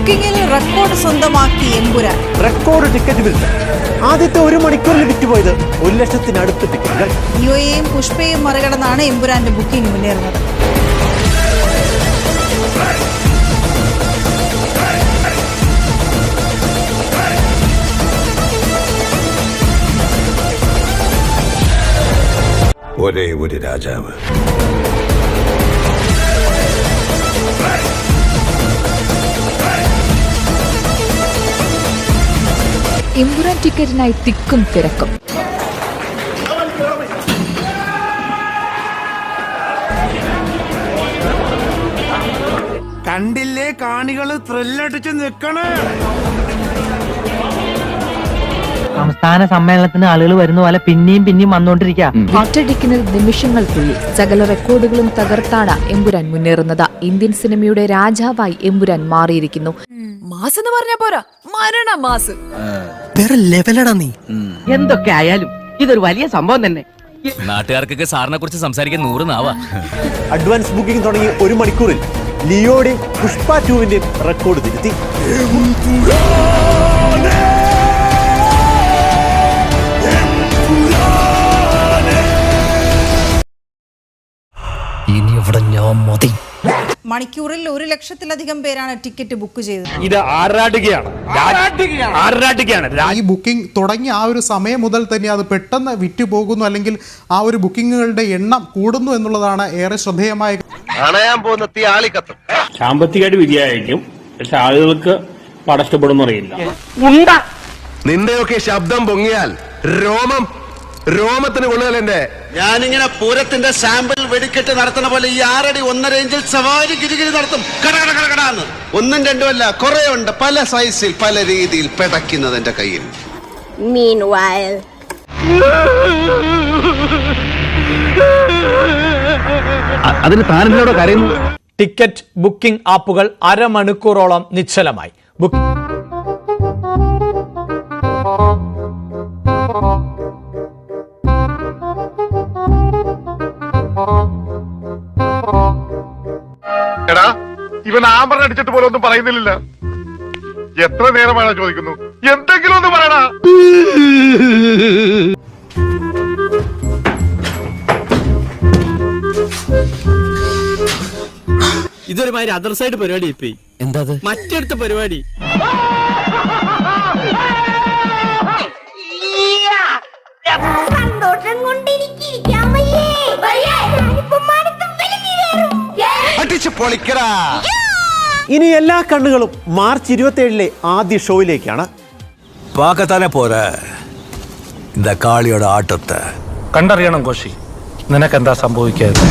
ബുക്കിംഗിൽ record സ്വന്തമാക്കി Empuraan. Record ticket Wilp. ആദ്യത്തെ 1 മണിക്കൂറിൽ വിറ്റുപോയത് 1,00,000-അടുത്ത് ടിക്കറ്റുകൾ. ലിയോയെയും പുഷ്പയെയും മറികടന്നാണ് എമ്പുരാന്റെ ബുക്കിംഗ് മുന്നേറുന്നത്. ഒരേ ഒരു രാജാവ്. എമ്പുരാൻ ടിക്കറ്റിനായി തിക്കും തിരക്കും. കണ്ടില്ലേ കാണികള് ത്രില്ലടിച്ച് നിൽക്കണേ. സംസ്ഥാന സമ്മേളനത്തിന് ആളുകൾ വരുന്ന പോലെ പിന്നെയും വന്നുകൊണ്ടിരിക്കുക. ഒറ്റടിക്കുന്നത് നിമിഷങ്ങൾക്കുള്ളിൽ സകല റെക്കോർഡുകളും തകർത്താണ് എമ്പുരാൻ മുന്നേറുന്നത്. ഇന്ത്യൻ സിനിമയുടെ രാജാവായി എമ്പുരാൻ മാറിയിരിക്കുന്നു. മാസ് എന്ന് പറഞ്ഞ പോരാ, മരണ മാസ്. വേറെ ലെവലടാ നീ. എന്തൊക്കെ ആയാലും ഇതൊരു വലിയ സംഭവം തന്നെ. നാട്ടുകാർക്കൊക്കെ സാറിനെ കുറിച്ച് സംസാരിക്കാൻ 100 നാവാ. അഡ്വാൻസ് ബുക്കിംഗ് തുടങ്ങി 1 മണിക്കൂറിൽ ലിയോയുടെയും പുഷ്പ 2-ന്റെയും റെക്കോർഡ് തിരുത്തി. ഇനി ഇവിടെ ഞാൻ മതി. മണിക്കൂറിൽ 1,00,000-ലധികം പേരാണ് ടിക്കറ്റ് ബുക്ക് ചെയ്തത്. ഇത് ആറാടുകയാണ്. ഈ ബുക്കിംഗ് തുടങ്ങിയ ആ ഒരു സമയം മുതൽ തന്നെ അത് പെട്ടെന്ന് വിറ്റുപോകുന്നു, അല്ലെങ്കിൽ ആ ഒരു ബുക്കിങ്ങുകളുടെ എണ്ണം കൂടുന്നു എന്നുള്ളതാണ് ഏറെ ശ്രദ്ധേയമായ. സാമ്പത്തികമായിട്ട് വിജയമായിരിക്കും, പക്ഷെ ആളുകൾക്ക് പടം ഇഷ്ടപ്പെടുന്ന അറിയില്ല. നിന്റെയൊക്കെ ശബ്ദം പൊങ്ങിയാൽ രോമത്തിന് കൊള്ളുകയല്ലേ. ഞാനിങ്ങനെ പൂരത്തിന്റെ സാമ്പിൾ വെടിക്കെട്ട് നടത്തുന്ന പോലെ ഈ 6 അടി 1.5 ഇഞ്ചിൽ സവാരി ഗിരിഗിരി നടത്തും. കടകടകടകടാന്ന് 1ഉം 2ഉം അല്ല, കുറെ ഉണ്ട്. പല സൈസിൽ പല രീതിയിൽ പെടയ്ക്കുന്നത് എന്റെ കയ്യിൽ. അതിന് താനെന്നോട് കരയുന്നു. ടിക്കറ്റ് ബുക്കിംഗ് ആപ്പുകൾ അരമണിക്കൂറോളം നിശ്ചലമായി. എടാ, ഇവൻ ആമ്പറ അടിച്ചിട്ട് പോലെ ഒന്നും പറയുന്നില്ല. എത്ര നേരമാണ് ചോദിക്കുന്നു, എന്തെങ്കിലും ഒന്ന് പറയടാ. ഇതൊരുമാതിരി അതർ സൈഡ് പരിപാടി. ഇപ്പൊ എന്താ മറ്റടുത്ത പരിപാടി? ഇനി എല്ലാ കണ്ണുകളും മാർച്ച് 27-ലെ ആദ്യ ഷോയിലേക്കാണ്. പാക്കത്താനെ പോരാ இந்த காளியோட ஆட்டத்தை കണ്ടറിയണം കോശി, നിനക്കെന്താ സംഭവിക്കാതെ.